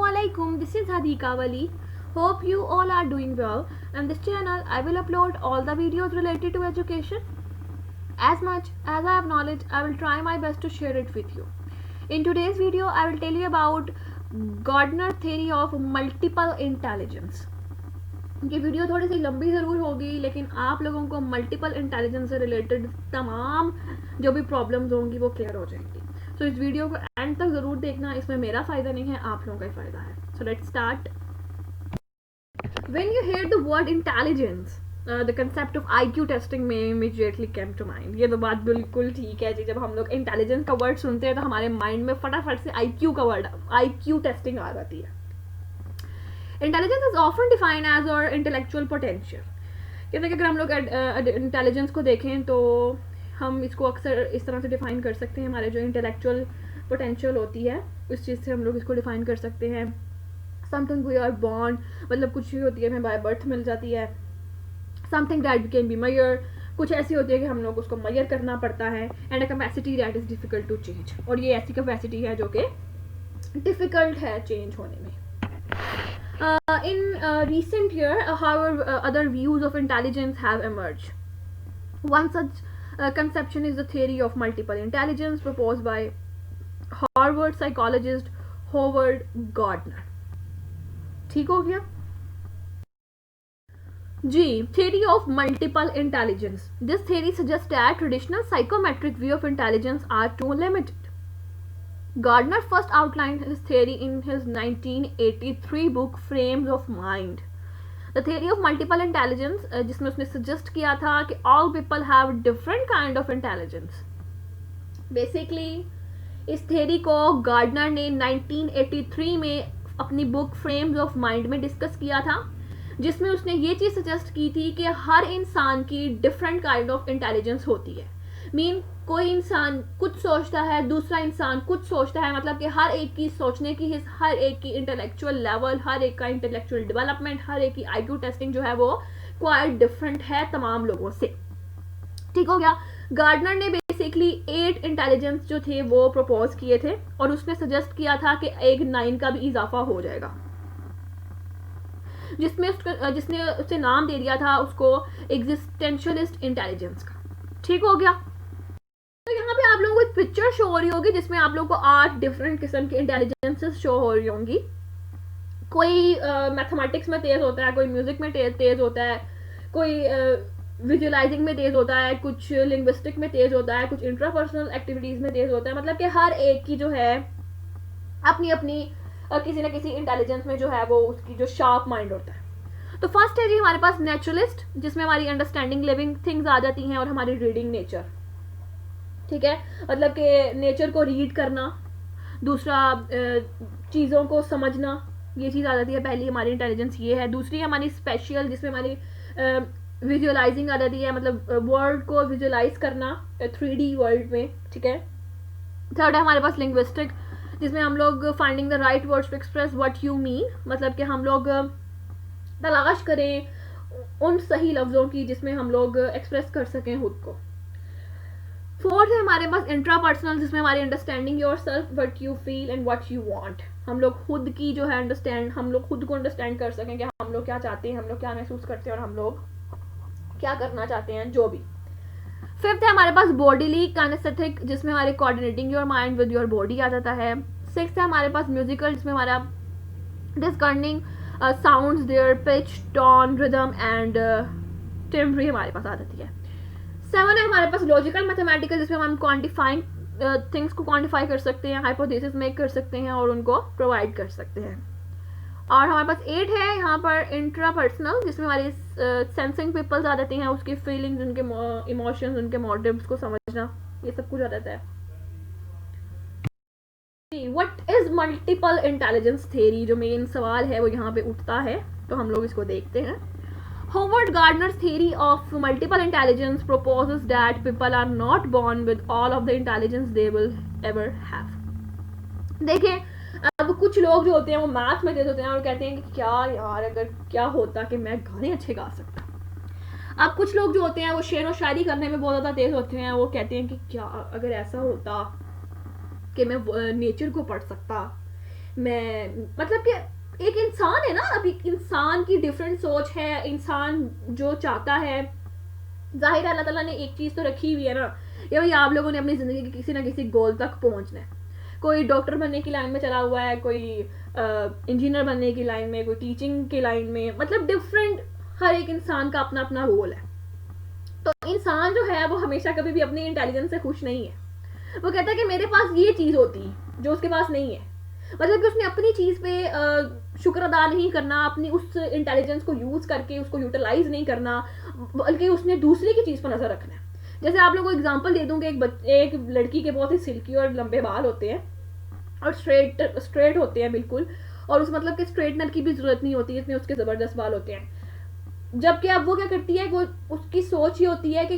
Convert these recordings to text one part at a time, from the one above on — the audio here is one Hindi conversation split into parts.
Assalamualaikum, this is Hadika Wali. Hope you all are doing well. On this channel, I will upload all the videos related to education. As much as I have knowledge, I will try my best to share it with you. In today's video, I will tell you about Gardner theory of multiple intelligence. ये वीडियो थोड़ी सी लंबी ज़रूर होगी, लेकिन आप लोगों को मल्टीपल इंटेलिजेंस से रिलेटेड तमाम जो भी प्रॉब्लम्स होंगी वो क्लियर हो जाएंगी. सो इस वीडियो को एंड तक ज़रूर देखना, इसमें मेरा फ़ायदा नहीं है, आप लोगों का ही फ़ायदा है. So let's start. When you here the word intelligence, the concept of IQ testing में इमीडिएटली केम टू माइंड. ये तो बात बिल्कुल ठीक है जी. जब हम लोग इंटेलिजेंस का वर्ड सुनते हैं तो हमारे माइंड में फटाफट से IQ टेस्टिंग आ जाती है. Intelligence is often defined as और इंटेलेक्चुअल पोटेंशियल. कहते हैं कि अगर हम लोग इंटेलिजेंस को देखें तो हम इसको अक्सर इस तरह से डिफाइन कर सकते हैं. हमारे जो इंटेलेक्चुअल पोटेंशियल होती है उस चीज़ से हम लोग इसको डिफाइन कर सकते हैं. समथिंग वी आर बॉर्न, मतलब कुछ भी होती है हमें बाय बर्थ मिल जाती है. Something that can be measure, कुछ ऐसी होती है कि हम लोग उसको मेजर करना पड़ता है. And a capacity that is difficult to change, और ये ऐसी कैपेसिटी है जो कि डिफिकल्ट है चेंज होने में. In recent year, however, other views of intelligence have emerged. One such conception is the theory of multiple intelligence proposed by Harvard psychologist Howard Gardner. ठीक हो गया जी. Theory of multiple intelligence. This theory suggests that traditional psychometric view of intelligence are too limited. Gardner first outlined his theory in his 1983 book Frames of Mind. The theory of multiple intelligence, जिसमें उसने suggest किया था कि all people have different kind of intelligence. Basically, इस theory को गार्डनर ने 1983 में अपनी बुक Frames of Mind में डिस्कस किया था, जिसमें उसने ये चीज़ सजेस्ट की थी कि हर इंसान की डिफरेंट काइंड ऑफ इंटेलिजेंस होती है. कोई इंसान कुछ सोचता है, दूसरा इंसान कुछ सोचता है, मतलब कि हर एक की सोचने की हर एक की इंटेलेक्चुअल लेवल, हर एक का इंटेलेक्चुअल डेवलपमेंट, हर एक की IQ टेस्टिंग जो है वो क्वाइट डिफरेंट है तमाम लोगों से. ठीक हो गया. गार्डनर ने बेसिकली 8 इंटेलिजेंस जो थे वो प्रपोज किए थे, और उसने सजेस्ट किया था कि एक 9 का भी इजाफा हो जाएगा, जिसने उससे नाम दे दिया था उसको एग्जिस्टेंशियलिस्ट इंटेलिजेंस का. ठीक हो गया. तो यहाँ पे आप लोगों को एक पिक्चर शो हो रही होगी जिसमें आप लोगों को 8 डिफरेंट किस्म की इंटेलिजेंसेस शो हो रही होंगी. कोई मैथमेटिक्स में तेज होता है, कोई म्यूजिक में तेज होता है, कोई विजुअलाइजिंग में तेज होता है, कुछ लिंग्विस्टिक में तेज होता है, कुछ इंट्रापर्सनल एक्टिविटीज में तेज होता है. मतलब कि हर एक की जो है अपनी अपनी किसी ना किसी इंटेलिजेंस में जो है वो उसकी जो शार्प माइंड होता है. तो फर्स्ट है जी हमारे पास नेचुरलिस्ट, जिसमें हमारी अंडरस्टैंडिंग लिविंग थिंग्स आ जाती हैं और हमारी रीडिंग नेचर. ठीक है, मतलब कि नेचर को रीड करना, दूसरा चीज़ों को समझना, ये चीज़ आ जाती है. पहली हमारी इंटेलिजेंस ये है. दूसरी हमारी स्पेशल, जिसमें हमारी विजुअलाइजिंग आ जाती है, मतलब वर्ल्ड को विजुअलाइज करना 3D वर्ल्ड में. ठीक है. थर्ड है हमारे पास लिंग्विस्टिक, जिसमें हम लोग finding the right words to express what you mean, मतलब कि हम लोग तलाश करें उन सही लफ्ज़ों की जिसमें हम लोग एक्सप्रेस कर सकें खुद को. फोर्थ है हमारे पास इंट्रापर्सनल, जिसमें हमारी understanding your self, what you feel and what you want. हम लोग खुद की जो है हम लोग खुद को अंडरस्टैंड कर सकें कि हम लोग क्या चाहते हैं, हम लोग क्या महसूस करते हैं और हम लोग क्या करना चाहते हैं जो भी. फिफ्थ है हमारे पास बॉडीली काइनेस्थेटिक, जिसमें हमारे coordinating your mind with your body आ जाता है. सिक्स्थ है हमारे पास म्यूजिकल, जिसमें हमारा discerning sounds, their pitch, tone, rhythm and timbre हमारे पास आ जाती है. 7 है हमारे पास लॉजिकल मैथमेटिकल, जिसमें हम क्वांटिफाइंग थिंग्स को क्वांटिफाई कर सकते हैं, हाइपोथेसिस मेक कर सकते हैं और उनको प्रोवाइड कर सकते हैं. और हमारे पास 8 है यहाँ पर इंट्रापर्सनल, जिसमें हमारी सेंसिंग पीपल्स आ जाते हैं, उसकी फीलिंग्स, उनके इमोशंस, उनके मोटिव्स को समझना, ये सब कुछ आ जाता है. What is multiple intelligence theory, जो मेन सवाल है वो यहाँ पे उठता है, तो हम लोग इसको देखते हैं. Howard Gardner's theory of multiple intelligence proposes that people are not born with all of the intelligence they will ever have. देखिए, अब कुछ लोग जो होते हैं वो मैथ में तेज होते हैं और कहते हैं कि क्या यार, अगर क्या होता कि मैं गाने अच्छे गा सकता. अब कुछ लोग जो होते हैं वो शेर व शायरी करने में बहुत ज़्यादा तेज होते हैं, वो कहते हैं कि क्या अगर ऐसा होता कि मैं नेचर को पढ़ सकता, मैं मतलब कि एक इंसान है ना, अभी इंसान की डिफरेंट सोच है, इंसान जो चाहता है, जाहिर है अल्लाह ताला ने एक चीज़ तो रखी हुई है ना, ये भाई आप लोगों ने अपनी ज़िंदगी के किसी ना किसी गोल तक पहुंचना है। कोई डॉक्टर बनने की लाइन में चला हुआ है, कोई इंजीनियर बनने की लाइन में, कोई टीचिंग की लाइन में, मतलब डिफरेंट, हर एक इंसान का अपना अपना रोल है। तो इंसान जो है वो हमेशा कभी भी अपनी इंटेलिजेंस से खुश नहीं है। वो कहता है कि मेरे पास ये चीज़ होती जो उसके पास नहीं है, मतलब कि उसने अपनी चीज़ पे शुक्र अदा नहीं करना, अपनी उस इंटेलिजेंस को यूज़ करके उसको यूटिलाइज नहीं करना, बल्कि उसने दूसरे की चीज़ पर नज़र रखना है। जैसे आप लोगों को एग्जांपल दे दूंगे, एक लड़की के बहुत ही सिल्की और लंबे बाल होते हैं और स्ट्रेट होते हैं बिल्कुल, और उस मतलब कि स्ट्रेटनर की भी ज़रूरत नहीं होती, इतने उसके ज़बरदस्त बाल होते हैं। जबकि अब वो क्या करती है, वो उसकी सोच ये होती है कि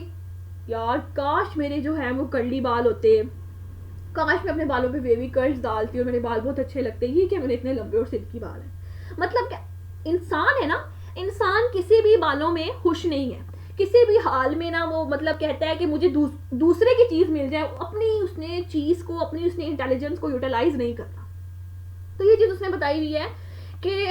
यार काश मेरे जो है वो कर्ली बाल होते, काश मैं अपने बालों पे बेबी कर्ल्स डालती और मेरे बाल बहुत अच्छे लगते, ये क्या मेरे इतने लंबे और सिल्की बाल हैं। मतलब क्या इंसान है ना, इंसान किसी भी बालों में खुश नहीं है, किसी भी हाल में ना वो मतलब कहता है कि मुझे दूसरे की चीज़ मिल जाए, अपनी उसने चीज़ को, अपनी उसने इंटेलिजेंस को यूटिलाइज नहीं करना। तो ये चीज़ उसने बताई हुई है कि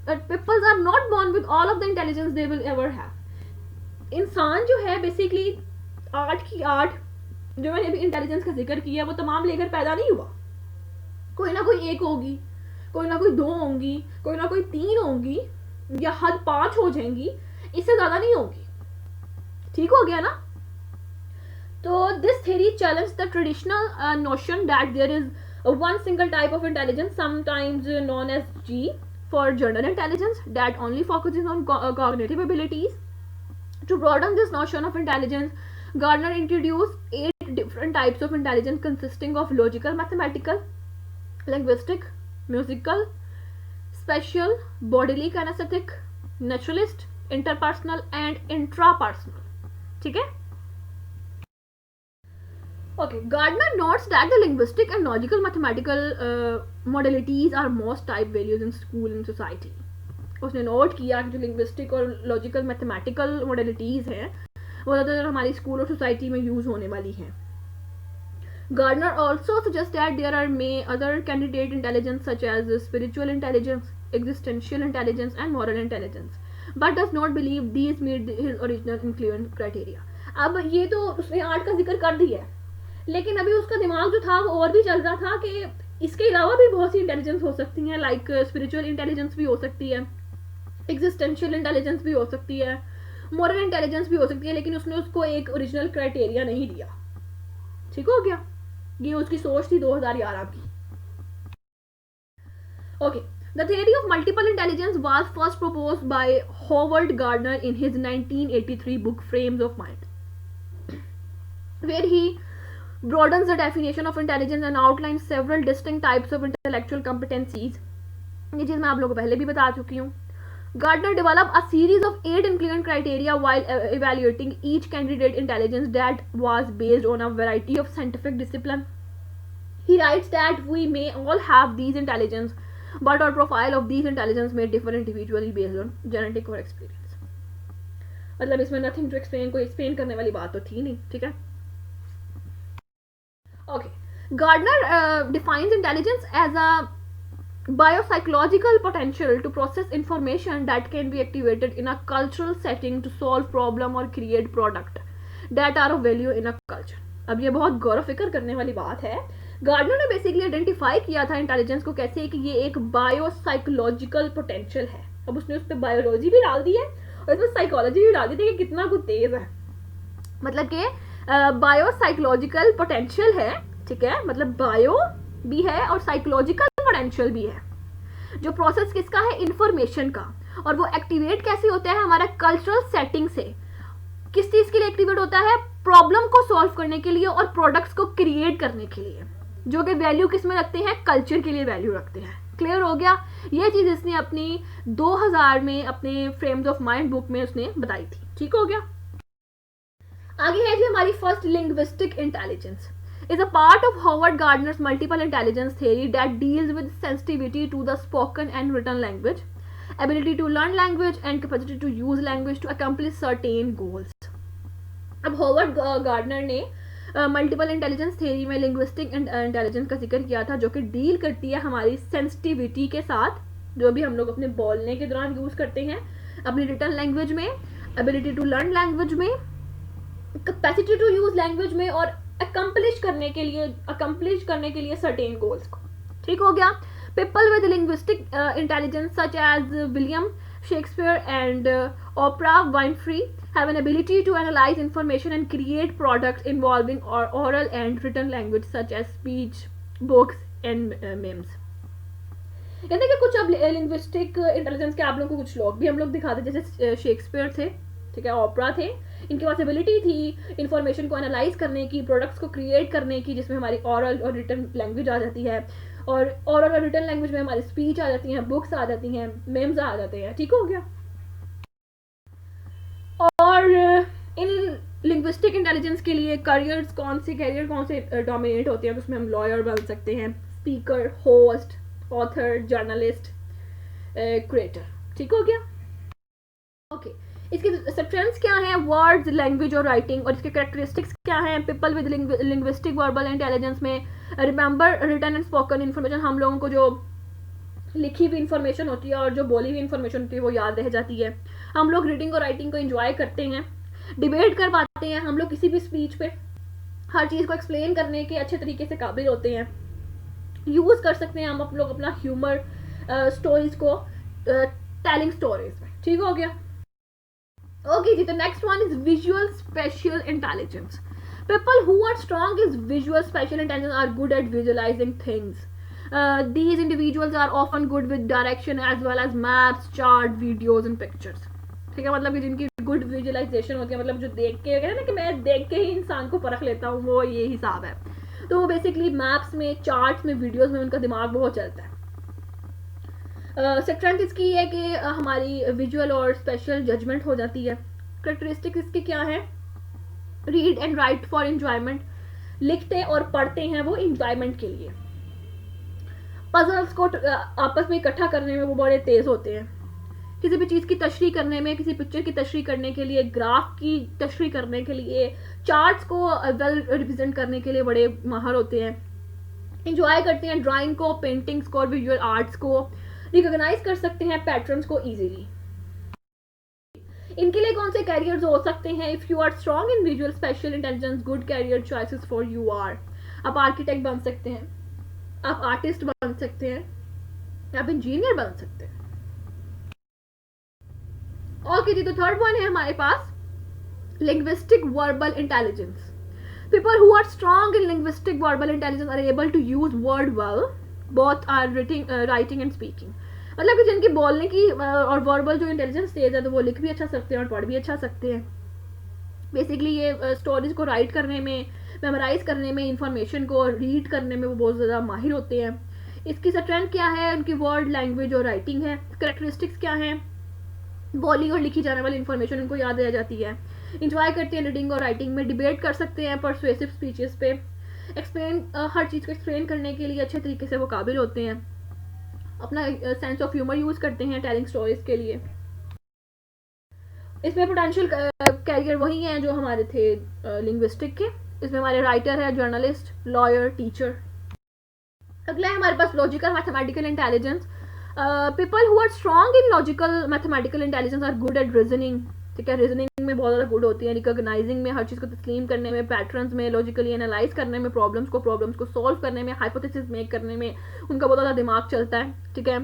peoples are not born with all of the intelligence they will ever have. इंसान जो है बेसिकली आठ जो मैंने अभी इंटेलिजेंस का जिक्र किया वो तमाम लेकर पैदा नहीं हुआ। कोई ना कोई एक होगी, कोई ना कोई दो होंगी, कोई ना कोई तीन होंगी, या हद 5 हो जाएंगी, इससे ज्यादा नहीं होगी। ठीक हो गया ना? तो this theory challenge the traditional notion that there is one single type of intelligence, sometimes known as G for general intelligence, that only focuses on cognitive abilities. To broaden this notion of intelligence, Gardner introduced 8 different types of intelligence consisting of logical, mathematical, linguistic, musical, spatial, bodily kinesthetic, naturalist, interpersonal and intrapersonal. ठीक है? Okay, Gardner notes that the linguistic and logical mathematical modalities are most type values in school and society. उसने नोट किया कि जो लिंग्विस्टिक और लॉजिकल मैथमेटिकल मॉडलिटीज़ हैं वो ज़्यादातर हमारी स्कूल और सोसाइटी में यूज़ होने वाली हैं. Gardner also suggests that there are other candidate intelligence such as spiritual intelligence, existential intelligence and moral intelligence, but does not believe these meet his original inclusion criteria. अब ये तो उसने 8 का जिक्र कर दिया है, लेकिन अभी उसका दिमाग जो था वो और भी चल रहा था कि इसके अलावा भी बहुत सी इंटेलिजेंस हो सकती हैं, लाइक स्पिरिचुअल इंटेलिजेंस भी हो सकती है, एग्जिस्टेंशियल इंटेलिजेंस भी हो सकती है, मॉरल इंटेलिजेंस भी हो सकती है, लेकिन उसने उसको एक ओरिजिनल क्राइटेरिया नहीं दिया. ठीक हो गया? ये उसकी सोच थी 2011 की. Okay, the theory of multiple intelligence was first proposed by Howard Gardner in his 1983 book frames of mind, where he broadens the definition of intelligence and outlines several distinct types of intellectual competencies. ये चीज़ मैं आप लोगों को पहले भी बता चुकी हूँ. Gardner developed a series of 8 inclusion criteria while evaluating each candidate intelligence that was based on a variety of scientific discipline. He writes that we may all have these intelligence, but our profile of these intelligence may differ individually based on genetic or experience. मतलब इसमें nothing to explain, कोई explain करने वाली बात तो थी नहीं. ठीक है? Okay, Gardner defines intelligence as a biopsychological potential to process information that can be activated in a cultural setting to solve problem or create product that are of value in a culture. अब ये बहुत गौर फिक्र करने वाली बात है. गार्डनर ने बेसिकली आइडेंटिफाई किया था इंटेलिजेंस को कैसे कि ये एक बायोसाइकोलॉजिकल पोटेंशियल है. अब उसने उस पर बायोलॉजी भी डाल दी है और इसमें साइकोलॉजी भी डाल दी थी कि कितना कुछ तेज है. मतलब कि बायोसाइकोलॉजिकल पोटेंशियल है. ठीक है, मतलब बायो भी है और साइकोलॉजिकल पोटेंशियल भी है. जो प्रोसेस किसका है? इंफॉर्मेशन का. और वो एक्टिवेट कैसे होता है? हमारा कल्चरल सेटिंग से. किस चीज के लिए एक्टिवेट होता है? प्रॉब्लम को सॉल्व करने के लिए और प्रोडक्ट्स को क्रिएट करने के लिए, जो कि वैल्यू किस में रखते हैं? कल्चर के लिए वैल्यू रखते हैं. क्लियर हो गया? ये चीज इसने अपनी 2000 में अपने फ्रेम्स ऑफ माइंड बुक में उसने बताई थी. ठीक हो गया? आगे है जी हमारी first, linguistic intelligence is a part of Howard Gardner's multiple intelligence theory that deals with sensitivity to the spoken and written language, ability to learn language and capacity to use language to accomplish certain goals. अब हॉवर्ड गार्डनर ने मल्टीपल इंटेलिजेंस थ्योरी में लिंग्विस्टिक इंटेलिजेंस का जिक्र किया था, जो कि डील करती है हमारी सेंसिटिविटी के साथ, जो भी हम लोग अपने बोलने के दौरान यूज़ करते हैं, अपनी रिटर्न लैंग्वेज में, एबिलिटी टू लर्न लैंग्वेज में, कैपेसिटी टू यूज लैंग्वेज में, और अकम्प्लिश करने के लिए सर्टेन गोल्स को। ठीक हो गया। People with linguistic intelligence such as William Shakespeare and Oprah Winfrey have an ability to analyze information and create products involving oral and written language such as speech, books and memes. कहते कि कुछ अब लिंग्विस्टिक इंटेलिजेंस के आप लोगों को कुछ लोग भी हम लोग दिखाते, जैसे शेक्सपियर थे, ठीक है, ओपरा थे, इनके पास एबिलिटी थी इंफॉर्मेशन को एनालाइज करने की, प्रोडक्ट्स को क्रिएट करने की, जिसमें हमारी ऑरल और रिटन लैंग्वेज आ जाती है, और ऑरल और रिटन लैंग्वेज में हमारी स्पीच आ जाती हैं, बुक्स आ जाती हैं, मेम्स आ जाते हैं। ठीक हो गया। और इन लिंग्विस्टिक इंटेलिजेंस के लिए करियर कौन से डोमिनेट होते हैं, तो उसमें हम लॉयर बन सकते हैं, speaker, host, author, journalist, creator. ठीक हो गया। ओके, इसके स्ट्रेंथ्स क्या हैं, वर्ड्स, लैंग्वेज और राइटिंग, और इसके कैरेक्टरिस्टिक्स क्या हैं। People with linguistic verbal intelligence में remember written and spoken information, हम लोगों को जो लिखी हुई इन्फॉर्मेशन होती है और जो बोली हुई इन्फॉर्मेशन होती है वो याद रह जाती है। हम लोग रीडिंग और राइटिंग को एंजॉय करते हैं, डिबेट कर पाते हैं, हम लोग किसी भी स्पीच पे हर चीज़ को एक्सप्लेन करने के अच्छे तरीके से काबिल होते हैं, यूज़ कर सकते हैं हम लोग अपना ह्यूमर स्टोरीज को टेलिंग स्टोरीज में। ठीक हो गया। ओके जी, तो next one is visual spatial intelligence. People who are strong is visual spatial intelligence are good at visualising things. These individuals are often good with direction as well as maps, chart, videos and pictures. ठीक है, मतलब कि जिनकी गुड विजुअलाइजेशन होती है, मतलब जो देख के कहते हैं ना कि मैं देख के ही इंसान को परख लेता हूँ, वो ये हिसाब है। तो वो बेसिकली मैप्स में, चार्ट्स में, वीडियोस में उनका दिमाग बहुत चलता है। स्ट्रेंथ इसकी है कि हमारी विजुअल और स्पेशल जजमेंट हो जाती है। करेक्टरिस्टिक्स इसके क्या है, read and right for enjoyment, लिखते और पढ़ते हैं वो एंजॉयमेंट के लिए। पजल्स को आपस में इकट्ठा करने में वो बड़े तेज होते हैं। किसी भी चीज़ की तशरीह करने में, किसी पिक्चर की तशरीह करने के लिए, ग्राफ की तशरीह करने के लिए, चार्ट्स को वेल रिप्रेजेंट करने के लिए बड़े माहिर होते हैं। इंजॉय करते हैं ड्राइंग को, पेंटिंग्स को और विजुअल आर्ट्स को, रिकॉग्नाइज कर सकते हैं पैटर्न्स को इजीली। इनके लिए कौन से कैरियर्स हो सकते हैं? If you are strong in visual spatial intelligence, good career choices for you are. आप आर्किटेक्ट बन सकते हैं, आप आर्टिस्ट बन सकते हैं, आप इंजीनियर बन सकते हैं। ओके जी, तो थर्ड वन है हमारे पास linguistic verbal intelligence. People who are strong in linguistic verbal intelligence are able to use word well, both are writing and speaking. मतलब कि जिनकी बोलने की और वर्बल जो इंटेलिजेंस तेज है, तो वो लिख भी अच्छा सकते हैं और पढ़ भी अच्छा सकते हैं। बेसिकली ये स्टोरीज को राइट करने में, मेमोराइज करने में, इंफॉर्मेशन को रीड करने में वो बहुत ज़्यादा माहिर होते हैं। इसकी स्ट्रेंथ क्या है? उनकी वर्ड, लैंग्वेज और राइटिंग है। करेक्टरिस्टिक्स क्या है? बोली और लिखी जाने वाली इंफॉर्मेशन उनको याद रह जाती है। इंजॉय करते हैं रीडिंग और राइटिंग में, डिबेट कर सकते हैं परसुएसिव स्पीचेस पे, एक्सप्लेन हर चीज़ को एक्सप्लेन करने के लिए अच्छे तरीके से वो काबिल होते हैं। अपना सेंस ऑफ ह्यूमर यूज़ करते हैं टेलिंग स्टोरीज के लिए। इसमें पोटेंशियल कैरियर वही हैं जो हमारे थे लिंग्विस्टिक के। इसमें हमारे राइटर है, जर्नलिस्ट, लॉयर, टीचर। अगला है हमारे पास logical mathematical intelligence. People who are strong in logical mathematical intelligence are good at reasoning. ठीक है, रीजनिंग में बहुत ज़्यादा गुड होती है, रिकॉग्नाइजिंग में, हर चीज़ को तस्लीम करने में, पैटर्न्स में, लॉजिकली एनालाइज करने में, प्रॉब्लम्स को सॉल्व करने में, हाइपोथेसिस मेक करने में उनका बहुत ज़्यादा दिमाग चलता है। ठीक है,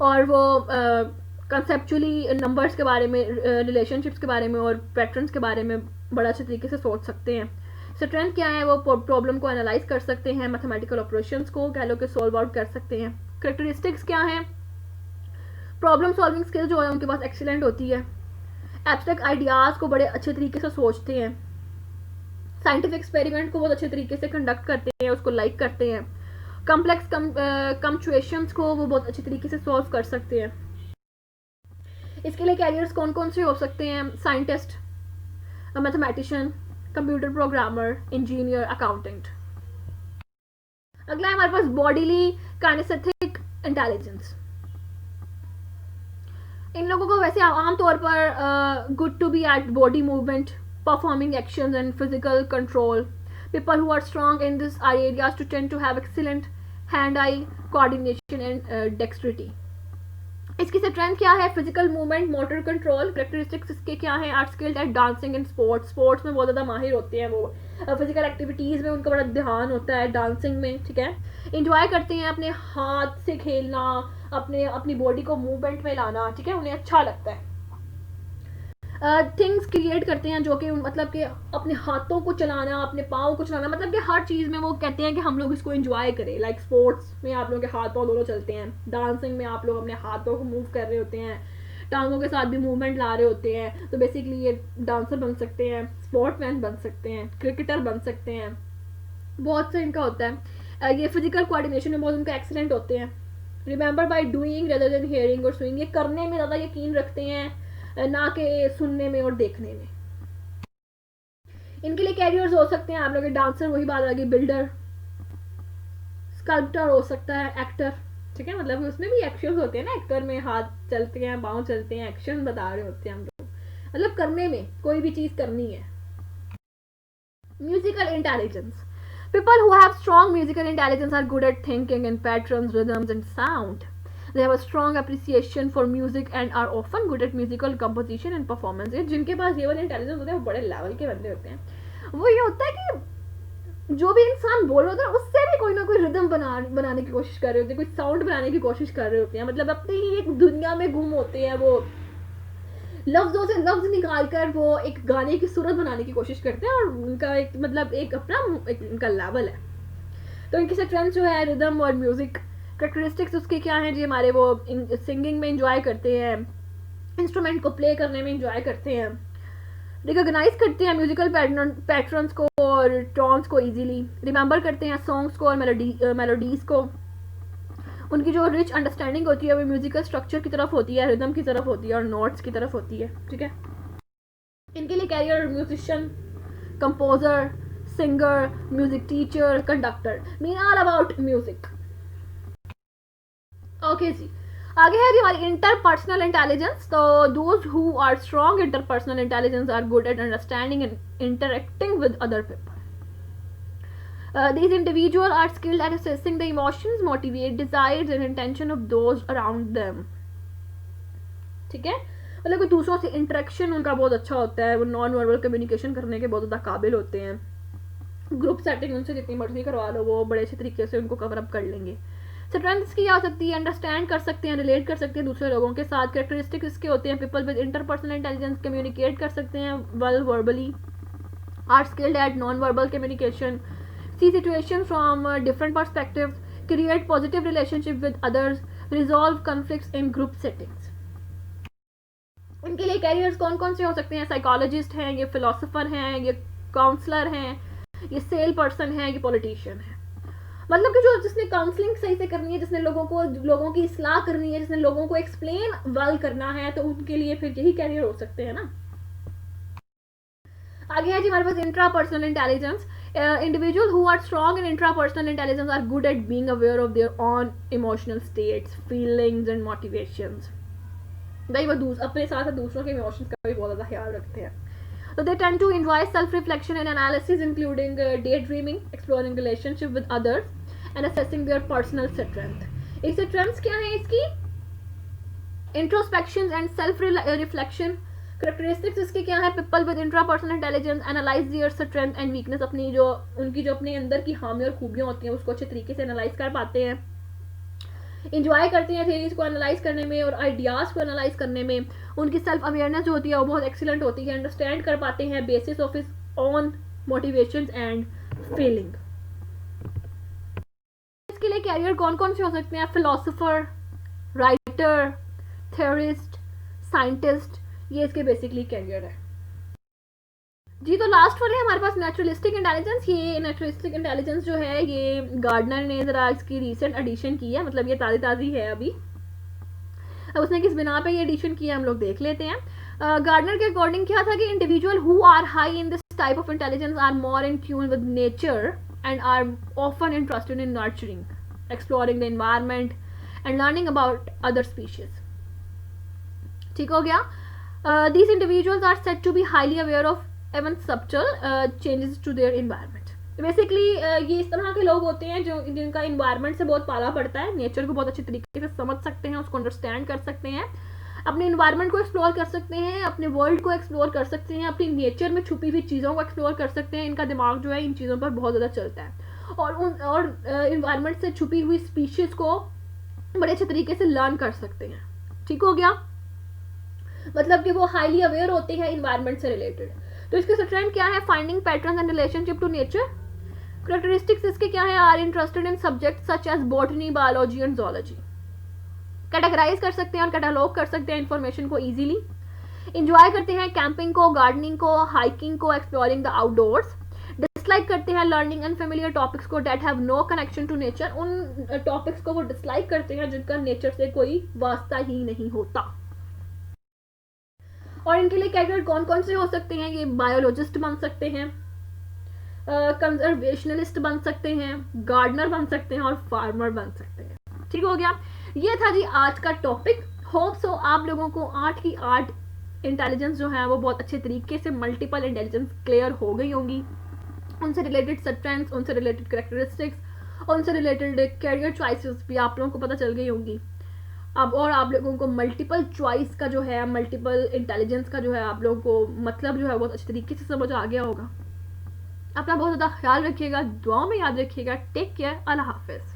और वो कंसेप्चुअली नंबर्स के बारे में, रिलेशनशिप्स के बारे में और पैटर्न्स के बारे में बड़ा अच्छे तरीके से सोच सकते हैं। स्ट्रेंथ क्या है? वो प्रॉब्लम को एनालाइज कर सकते हैं, मैथमेटिकल ऑपरेशंस को कह लो कि सॉल्व आउट कर सकते हैं। करेक्टरिस्टिक्स क्या है? प्रॉब्लम सॉल्विंग स्किल जो है उनके पास एक्सीलेंट होती है। एब्स्ट्रैक्ट आइडियाज़ को बड़े अच्छे तरीके से सोचते हैं। साइंटिफिक एक्सपेरिमेंट को बहुत अच्छे तरीके से कंडक्ट करते हैं, उसको लाइक करते हैं। कम्प्लेक्स कम्चुएशंस को वो बहुत अच्छे तरीके से सॉल्व कर सकते हैं। इसके लिए कैरियर्स कौन कौन से हो सकते हैं? Scientist, mathematician, computer programmer, engineer, accountant. अगला है हमारे पास बॉडीली काइनेस्थेटिक इंटेलिजेंस। इन लोगों को वैसे आमतौर पर good to be at body movement, performing actions and physical control. People who are strong in these areas to tend to have excellent hand-eye coordination and dexterity. इसकी स्ट्रेंथ क्या है? Physical movement, motor control. Characteristics इसके क्या है? Are skilled at dancing and sports. Sports में बहुत ज़्यादा माहिर होते हैं वो. फिजिकल एक्टिविटीज़ में उनका बड़ा ध्यान होता है. डांसिंग में, ठीक है, इंजॉय करते हैं अपने हाथ से खेलना, अपनी बॉडी को मूवमेंट में लाना, ठीक है, उन्हें अच्छा लगता है. थिंग्स क्रिएट करते हैं जो कि मतलब कि अपने हाथों को चलाना, अपने पाँव को चलाना, मतलब कि हर चीज़ में वो कहते हैं कि हम लोग इसको एंजॉय करें. लाइक स्पोर्ट्स में आप लोगों के हाथ पाँव दोनों चलते हैं. डांसिंग में आप लोग अपने हाथों को मूव कर रहे होते हैं, टांगों के साथ भी मूवमेंट ला रहे होते हैं. तो बेसिकली ये डांसर बन सकते हैं, स्पोर्ट्समैन बन सकते हैं, क्रिकेटर बन सकते हैं. बहुत से इनका होता है. ये फिजिकल कोऑर्डिनेशन में बहुत उनका एक्सीलेंट होते हैं. Remember by doing rather than hearing और सुइंग. ये करने में ज़्यादा यकीन रखते हैं, ना कि सुनने में और देखने में. इनके लिए कैरियर्स हो सकते हैं आप लोग डांसर, वही बात आ गई, बिल्डर, स्कल्पटर हो सकता है, एक्टर, ठीक है, मतलब उसमें भी एक्शंस होते हैं ना. एक्टर में हाथ चलते हैं, पाँव चलते हैं, एक्शन बता रहे होते हैं हम लोग, मतलब करने में, कोई भी चीज़ करनी है. Musical intelligence. People who have strong musical intelligence are good at thinking in patterns, rhythms and sound. They have a strong appreciation for music and are often good at musical composition and performance. जिनके पास ये वाले इंटेलिजेंस होते हैं वो बड़े लेवल के बंदे होते हैं. वो ये होता है कि जो भी इंसान बोल रहा होता है उससे भी कोई ना कोई रिदम बनाने की कोशिश कर रहे होते हैं, कोई साउंड बनाने की कोशिश कर रहे होते हैं. मतलब अपनी एक दुनिया में गुम होते हैं. वो लफ्ज़ों से लफ्ज़ निकाल कर वो एक गाने की सूरत बनाने की कोशिश करते हैं और उनका एक मतलब एक अपना एक उनका लेवल है. तो इनकी स्ट्रेंथ जो है रिदम और म्यूज़िक. करेक्टरिस्टिक्स उसके क्या हैं जी? हमारे वो सिंगिंग में इंजॉय करते हैं, इंस्ट्रूमेंट को प्ले करने में इंजॉय करते हैं, रिकॉग्नाइज करते हैं म्यूजिकल पैटर्न्स को और टोन्स को इजीली, रिमेंबर करते हैं सॉन्ग्स को और मेलोडीज़ को. उनकी जो रिच अंडरस्टैंडिंग होती है वो म्यूजिकल स्ट्रक्चर की तरफ होती है, रिदम की तरफ होती है और नोट्स की तरफ होती है, ठीक है. इनके लिए career musician, composer, singer, music teacher, conductor, mean all about music. Okay जी, आगे है जी हमारी इंटरपर्सनल इंटेलिजेंस. तो those who are strong interpersonal intelligence are good at understanding and interacting with other people. These individuals are skilled at assessing the emotions, motivate, desires and intention of those around them. ठीक है, मतलब कि दूसरों से इंटरेक्शन उनका बहुत अच्छा होता है. वो नॉन वर्बल कम्युनिकेशन करने के बहुत ज़्यादा काबिल होते हैं. ग्रुप सेटिंग उनसे जितनी मर्जी करवा लो वो बड़े अच्छे तरीके से उनको कवर अप कर लेंगे. स्ट्रेंथ्स की आ सकती है, अंडरस्टैंड कर सकते हैं, रिलेट कर सकते हैं दूसरे लोगों के साथ. कैरेक्टरिस्टिक्स इसके होते हैं people with interpersonal intelligence communicate कर सकते हैं well verbally, are skilled at non verbal communication, see situations from different perspectives, create positive relationship with others, resolve conflicts in group settings. इनके लिए कैरियर्स कौन कौन से हो सकते हैं? साइकोलॉजिस्ट हैं, ये फिलोसोफर हैं, ये काउंसलर हैं, ये सेल पर्सन हैं, ये पॉलिटिशियन है. मतलब कि जो जिसने काउंसलिंग सही से करनी है, जिसने लोगों की इस्लाह करनी है, जिसने लोगों को एक्सप्लेन वेल करना है, तो उनके लिए फिर यही कैरियर हो सकते हैं ना. आगे है जी हमारे पास intrapersonal intelligence. Individuals who are strong in intrapersonal intelligence are good at being aware of their own emotional states, feelings and motivations. भाई वो अपने साथ दूसरों के इमोशंस का भी बहुत ज़्यादा ख्याल रखते हैं. So they tend to enjoy self-reflection and analysis, including daydreaming, exploring relationship with others, and assessing their personal strength. एक strengths क्या है इसकी? Introspection and self-reflection. करेक्टरिस्टिक्स इसके क्या है? People with intrapersonal intelligence analyse their strength and weakness. उनकी जो अपने अंदर की खामियां और खूबियां होती हैं उसको अच्छे तरीके से एनालाइज कर पाते हैं, इंजॉय करते हैं थ्योरीज को एनालाइज करने में और आइडियाज़ को एनालाइज करने में. उनकी सेल्फ अवेयरनेस जो होती है वो बहुत एक्सीलेंट होती है, अंडरस्टैंड कर पाते हैं basis of his own motivations and feeling. इसके लिए कैरियर कौन कौन से हो सकते हैं? फिलोसोफर, राइटर, थ्योरिस्ट, साइंटिस्ट, ये इसके बेसिकली कैरियर है जी. तो लास्ट वाले हमारे पास नेचुरलिस्टिक इंटेलिजेंस. ये नेचुरलिस्टिक इंटेलिजेंस जो है ये गार्डनर ने ज़रा इसकी रीसेंट एडिशन की है, मतलब ये ताज़ी है अभी. अब उसने किस बिना पे ये एडिशन किया हम लोग देख लेते हैं. गार्डनर के अकॉर्डिंग क्या था कि individual who are high in this type of intelligence are more in tune with nature and are often interested in nurturing, exploring the environment and learning about other species. ठीक हो गया. These individuals are said to be highly aware of एवं subtle changes to their environment. Basically ये इस तरह के लोग होते हैं जो जिनका इन्वायरमेंट से बहुत पाला पड़ता है, नेचर को बहुत अच्छी तरीके से समझ सकते हैं, उसको अंडरस्टैंड कर सकते हैं, अपने इन्वायरमेंट को एक्सप्लोर कर सकते हैं, अपने वर्ल्ड को एक्सप्लोर कर सकते हैं, अपनी नेचर में छुपी हुई चीज़ों को एक्सप्लोर कर सकते हैं। इनका दिमाग जो है इन चीज़ों पर बहुत ज़्यादा चलता है और इन्वायरमेंट से छुपी हुई स्पीशीज़ को बड़े अच्छे तरीके से लर्न कर सकते हैं। ठीक हो गया, मतलब कि वो हाईली अवेयर होते हैं इन्वायरमेंट से रिलेटेड। तो इसके स्ट्रेंथ क्या है? Finding patterns and relationship to nature. Characteristics इसके क्या है? Are interested in subject such as botany, biology and zoology. Categorize कर सकते हैं और कैटालॉग कर सकते हैं इंफॉर्मेशन को इजीली। इंजॉय करते हैं कैंपिंग को, गार्डनिंग को, हाइकिंग को, एक्सप्लोरिंग द आउटडोर्स। डिसलाइक करते हैं लर्निंग अनफेमिलियर टॉपिक्स को that have no connection to nature. उन टॉपिक्स को वो डिसलाइक करते हैं जिनका नेचर से कोई वास्ता ही नहीं होता। और इनके लिए कैरेक्टर कौन कौन से हो सकते हैं? ये बायोलॉजिस्ट बन सकते हैं, कंजर्वेशनलिस्ट बन सकते हैं, गार्डनर बन सकते हैं और फार्मर बन सकते हैं। ठीक हो गया, ये था जी आज का टॉपिक। होप सो आप लोगों को 8 की 8 इंटेलिजेंस जो है वो बहुत अच्छे तरीके से मल्टीपल इंटेलिजेंस क्लियर हो गई होंगी। उनसे रिलेटेड स्ट्रेंथ्स, उनसे रिलेटेड कैरेक्टरिस्टिक्स, उनसे रिलेटेड कैरियर चॉइसेस भी आप लोगों को पता चल गई होंगी अब। और आप लोगों को मल्टीपल चॉइस का जो है, मल्टीपल इंटेलिजेंस का जो है, आप लोगों को मतलब जो है बहुत अच्छे तरीके से समझ आ गया होगा। अपना बहुत ज़्यादा ख्याल रखिएगा, दुआओं में याद रखिएगा। टेक केयर, अल्लाह हाफिज़।